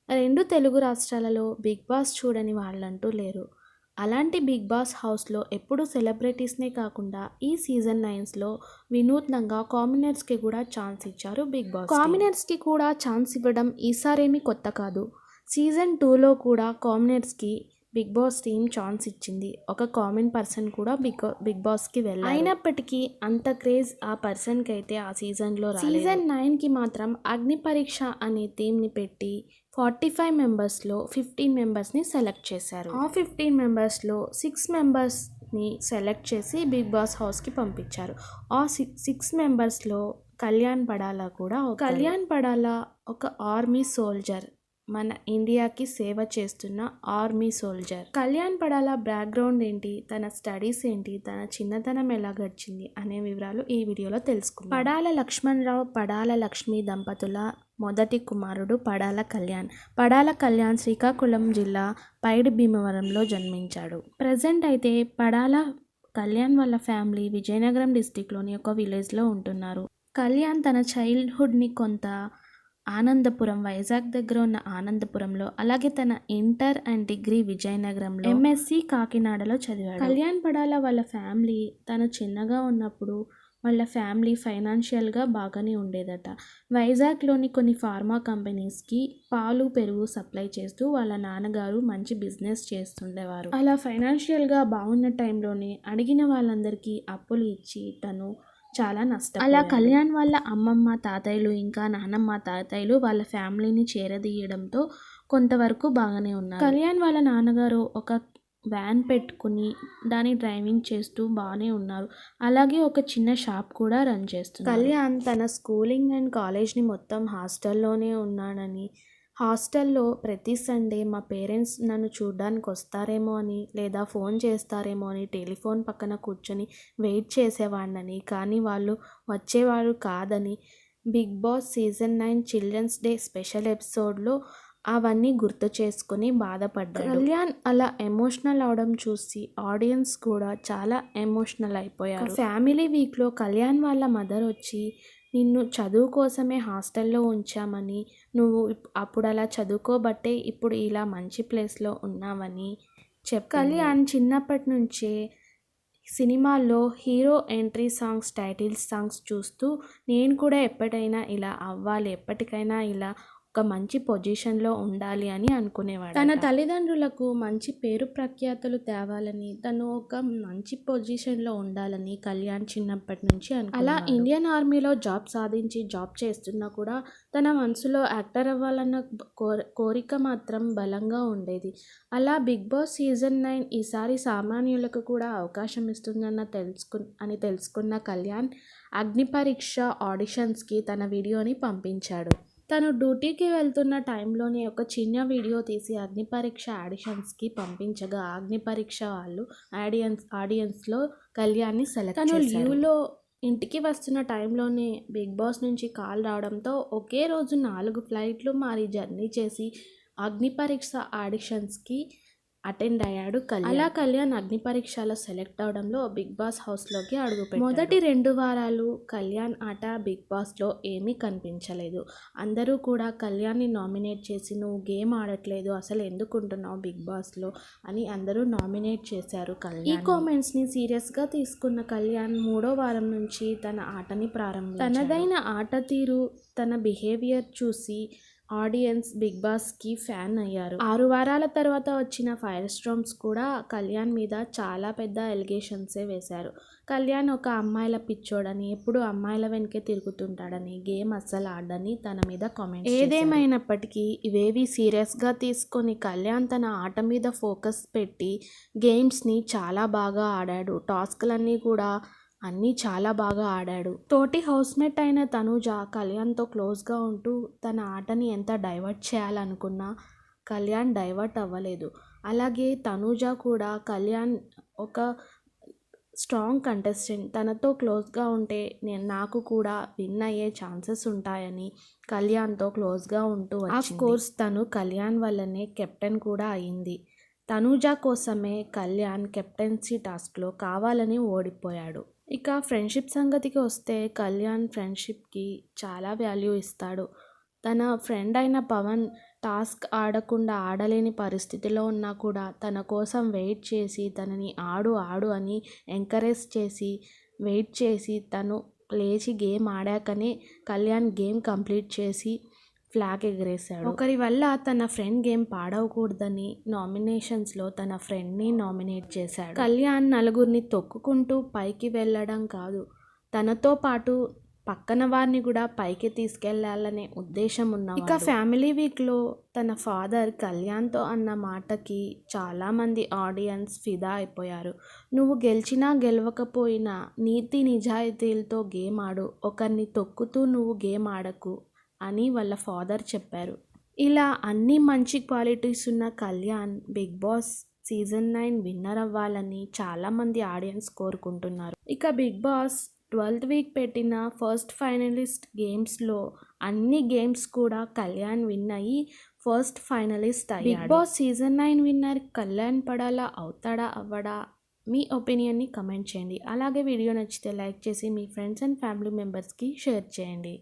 రెండు తెలుగు రాష్ట్రాలలో big boss చూడని వాళ్ళంటూ లేరు. అలాంటి బిగ్ బాస్ హౌస్‌లో ఎప్పుడూ సెలబ్రిటీస్‌నే కాకుండా ఈ సీజన్ 9లో వినూత్నంగా కామనర్స్‌కి కూడా ఛాన్స్ ఇచ్చారు బిగ్ బాస్ టీమ్. కామనర్స్‌కి కూడా ఛాన్స్ ఇవ్వడం ఈసారేమీ కొత్త కాదు. సీజన్ 2లో కూడా కామనర్స్‌కి బిగ్ బాస్ టీమ్ ఛాన్స్ ఇచ్చింది. ఒక కామన్ పర్సన్ కూడా బిగ్ బాస్‌కి వెళ్ళారు. అయినప్పటికీ అంత క్రేజ్ ఆ పర్సన్‌కి అయితే ఆ సీజన్‌లో రాలేదు. సీజన్ 9కి మాత్రం అగ్ని పరీక్ష అనే థీమ్‌ని పెట్టి 45 మెంబర్స్లో 15 మెంబర్స్ని సెలెక్ట్ చేశారు. ఆ 15 మెంబర్స్లో 6 మెంబర్స్ని సెలెక్ట్ చేసి బిగ్ బాస్ హౌస్కి పంపించారు. ఆ 6 మెంబర్స్లో కళ్యాణ్ పడాలా కూడా కళ్యాణ్ పడాలా ఒక ఆర్మీ సోల్జర్, మన ఇండియాకి సేవ చేస్తున్న ఆర్మీ సోల్జర్. కళ్యాణ్ పడాలా బ్యాక్గ్రౌండ్ ఏంటి, తన స్టడీస్ ఏంటి, తన చిన్నతనం ఎలా గడిచింది అనే వివరాలు ఈ వీడియోలో తెలుసుకుందాం. పడాల లక్ష్మణరావు, పడాల లక్ష్మి దంపతుల మొదటి కుమారుడు పడాల కళ్యాణ్. పడాల కళ్యాణ్ శ్రీకాకుళం జిల్లా పైడి భీమవరంలో జన్మించాడు. ప్రజెంట్ అయితే పడాల కళ్యాణ్ వాళ్ళ ఫ్యామిలీ విజయనగరం డిస్టిక్లోని ఒక విలేజ్లో ఉంటున్నారు. కళ్యాణ్ తన చైల్డ్హుడ్ని కొంత ఆనందపురం, వైజాగ్ దగ్గర ఉన్న ఆనందపురంలో, అలాగే తన ఇంటర్ అండ్ డిగ్రీ విజయనగరంలో, ఎంఎస్సి కాకినాడలో చదివాడు. కళ్యాణ్ పడాల వాళ్ళ ఫ్యామిలీ తను చిన్నగా ఉన్నప్పుడు వాళ్ళ ఫ్యామిలీ ఫైనాన్షియల్గా బాగానే ఉండేదట. వైజాగ్లోని కొన్ని ఫార్మా కంపెనీస్కి పాలు పెరుగు సప్లై చేస్తూ వాళ్ళ నాన్నగారు మంచి బిజినెస్ చేస్తుండేవారు. అలా ఫైనాన్షియల్గా బాగున్న టైంలోనే అడిగిన వాళ్ళందరికీ అప్పులు ఇచ్చి తను చాలా నష్టం. అలా కళ్యాణ్ వాళ్ళ అమ్మమ్మ తాతయ్యలు ఇంకా నానమ్మ తాతయ్యలు వాళ్ళ ఫ్యామిలీని చేరదీయడంతో కొంతవరకు బాగానే ఉన్నారు. కళ్యాణ్ వాళ్ళ నాన్నగారు ఒక వ్యాన్ పెట్టుకుని దాన్ని డ్రైవింగ్ చేస్తూ బాగానే ఉన్నారు. అలాగే ఒక చిన్న షాప్ కూడా రన్ చేస్తున్నారు. కళ్యాణ్ తన స్కూలింగ్ అండ్ కాలేజ్ని మొత్తం హాస్టల్లోనే ఉన్నాడని, హాస్టల్లో ప్రతి సండే మా పేరెంట్స్ నన్ను చూడ్డానికి వస్తారేమో అని లేదా ఫోన్ చేస్తారేమో అని టెలిఫోన్ పక్కన కూర్చొని వెయిట్ చేసేవాడినని, కానీ వాళ్ళు వచ్చేవారు కాదని Bigg Boss season 9 children's day special ఎపిసోడ్లో అవన్నీ గుర్తు చేసుకుని బాధపడ్డాడు. కళ్యాణ్ అలా ఎమోషనల్ అవడం చూసి ఆడియన్స్ కూడా చాలా ఎమోషనల్ అయిపోయారు. ఫ్యామిలీ వీక్లో కళ్యాణ్ వాళ్ళ మదర్ వచ్చి నిన్ను చదువు కోసమే హాస్టల్లో ఉంచామని, నువ్వు అప్పుడు అలా చదువుకోబట్టే ఇప్పుడు ఇలా మంచి ప్లేస్లో ఉన్నావని చెప్పింది. కళ్యాణ్ చిన్నప్పటి నుంచే సినిమాల్లో hero entry songs, title songs చూస్తూ నేను కూడా ఎప్పటికైనా ఇలా అవ్వాలి, ఎప్పటికైనా ఇలా ఒక మంచి పొజిషన్లో ఉండాలి అని అనుకునేవాడు. తన తల్లిదండ్రులకు మంచి పేరు ప్రఖ్యాతులు తేవాలని, తను ఒక మంచి పొజిషన్లో ఉండాలని కళ్యాణ్ చిన్నప్పటి నుంచి అలా ఇండియన్ ఆర్మీలో జాబ్ సాధించి జాబ్ చేస్తున్నా కూడా తన మనసులో యాక్టర్ అవ్వాలన్న కోరిక మాత్రం బలంగా ఉండేది. అలా బిగ్ బాస్ సీజన్ 9 ఈసారి సామాన్యులకు కూడా అవకాశం ఇస్తుందన్న తెలుసుకున్న కళ్యాణ్ అగ్ని పరీక్ష ఆడిషన్స్కి తన వీడియోని పంపించాడు. తను డ్యూటీకి వెళ్తున్న టైంలోనే ఒక చిన్న వీడియో తీసి అగ్ని పరీక్ష ఆడిషన్స్కి పంపించగా అగ్ని పరీక్ష వాళ్ళు ఆడియన్స్లో కళ్యాణ్ని సెలెక్ట్ చేశారు. తను లీవ్లో ఇంటికి వస్తున్న టైంలోనే బిగ్ బాస్ నుంచి కాల్ రావడంతో ఒకే రోజు 4 ఫ్లైట్లు మారి జర్నీ చేసి అగ్ని పరీక్ష ఆడిషన్స్కి అటెండ్ అయ్యాడు కళ్యాణ్. అలా కళ్యాణ్ అగ్ని పరీక్షలో సెలెక్ట్ అవడంలో బిగ్ బాస్ హౌస్లోకి అడుగుపెట్టాడు. మొదటి 2 వారాలు కళ్యాణ్ ఆట బిగ్ బాస్లో ఏమీ కనిపించలేదు. అందరూ కూడా కళ్యాణ్ని నామినేట్ చేసి నువ్వు గేమ్ ఆడట్లేదు, అసలు ఎందుకుంటున్నావు బిగ్ బాస్లో అని అందరూ నామినేట్ చేశారు కళ్యాణ్. ఈ కామెంట్స్ని సీరియస్గా తీసుకున్న కళ్యాణ్ 3వ వారం నుంచి తన ఆటని ప్రారంభించాడు. తనదైన ఆట తీరు, తన బిహేవియర్ చూసి ఆడియన్స్ బిగ్ బాస్కి ఫ్యాన్ అయ్యారు. 6 వారాల తర్వాత వచ్చిన ఫైర్ స్టార్మ్స్ కూడా కళ్యాణ్ మీద చాలా పెద్ద ఎలిగేషన్సే వేశారు. కళ్యాణ్ ఒక అమ్మాయిల పిచ్చోడని, ఎప్పుడు అమ్మాయిల వెనకే తిరుగుతుంటాడని, గేమ్ అస్సలు ఆడని తన మీద కామెంట్స్ చేశారు. ఏదేమైనప్పటికీ ఇవేవి సీరియస్గా తీసుకొని కళ్యాణ్ తన ఆట మీద ఫోకస్ పెట్టి గేమ్స్ని చాలా బాగా ఆడాడు. టాస్క్లన్నీ కూడా అన్నీ చాలా బాగా ఆడాడు. తోటి హౌస్మేట్ అయిన తనూజ కళ్యాణ్తో క్లోజ్గా ఉంటూ తన ఆటని ఎంత డైవర్ట్ చేయాలనుకున్నా కళ్యాణ్ డైవర్ట్ అవ్వలేదు. అలాగే తనూజ కూడా కళ్యాణ్ ఒక స్ట్రాంగ్ కంటెస్టెంట్, తనతో క్లోజ్గా ఉంటే నాకు కూడా విన్ అయ్యే ఛాన్సెస్ ఉంటాయని కళ్యాణ్తో క్లోజ్గా ఉంటూ వచ్చింది. కోర్స్ తను కళ్యాణ్ వల్లనే కెప్టెన్ కూడా అయింది. తనూజ కోసమే కళ్యాణ్ కెప్టెన్సీ టాస్క్లో కావాలని ఓడిపోయాడు. ఇక ఫ్రెండ్షిప్ సంగతికి వస్తే కళ్యాణ్ ఫ్రెండ్షిప్కి చాలా వాల్యూ ఇస్తాడు. తన ఫ్రెండ్ అయిన పవన్ టాస్క్ ఆడకుండా ఆడలేని పరిస్థితిలో ఉన్నా కూడా తన కోసం వెయిట్ చేసి తనని ఆడు ఆడు అని ఎంకరేజ్ చేసి వెయిట్ చేసి తను లేచి గేమ్ ఆడాకనే కళ్యాణ్ గేమ్ కంప్లీట్ చేసి ఫ్లాగ్ ఎగరేశాడు. ఒకరి వల్ల తన ఫ్రెండ్ గేమ్ పాడవకూడదని నామినేషన్స్లో తన ఫ్రెండ్ని నామినేట్ చేశాడు. కళ్యాణ్ నలుగురిని తొక్కుకుంటూ పైకి వెళ్ళడం కాదు, తనతో పాటు పక్కన వారిని కూడా పైకి తీసుకెళ్లాలనే ఉద్దేశం ఉన్నవాడు. ఇక ఫ్యామిలీ వీక్లో తన ఫాదర్ కళ్యాణ్తో అన్న మాటకి చాలామంది ఆడియన్స్ ఫిదా అయిపోయారు. నువ్వు గెలిచినా గెలవకపోయినా నీతి నిజాయితీలతో గేమ్ ఆడు, ఒకరిని తొక్కుతూ నువ్వు గేమ్ ఆడకు అని వాళ్ళ ఫాదర్ చెప్పారు. ఇలా అన్ని మంచి క్వాలిటీస్ ఉన్న Kalyan Bigg Boss season 9 winner అవ్వాలని చాలామంది ఆడియన్స్ కోరుకుంటున్నారు. ఇక బిగ్ బాస్ 12th వీక్ పెట్టిన ఫస్ట్ ఫైనలిస్ట్ గేమ్స్లో అన్ని గేమ్స్ కూడా కళ్యాణ్ విన్ అయ్యి ఫస్ట్ ఫైనలిస్ట్ అయ్యాడు. Bigg Boss season 9 winner Kalyan పడాలా, అవుతాడా అవ్వడా? మీ ఒపీనియన్ని కమెంట్ చేయండి. అలాగే వీడియో నచ్చితే లైక్ చేసి మీ ఫ్రెండ్స్ అండ్ ఫ్యామిలీ మెంబర్స్కి షేర్ చేయండి.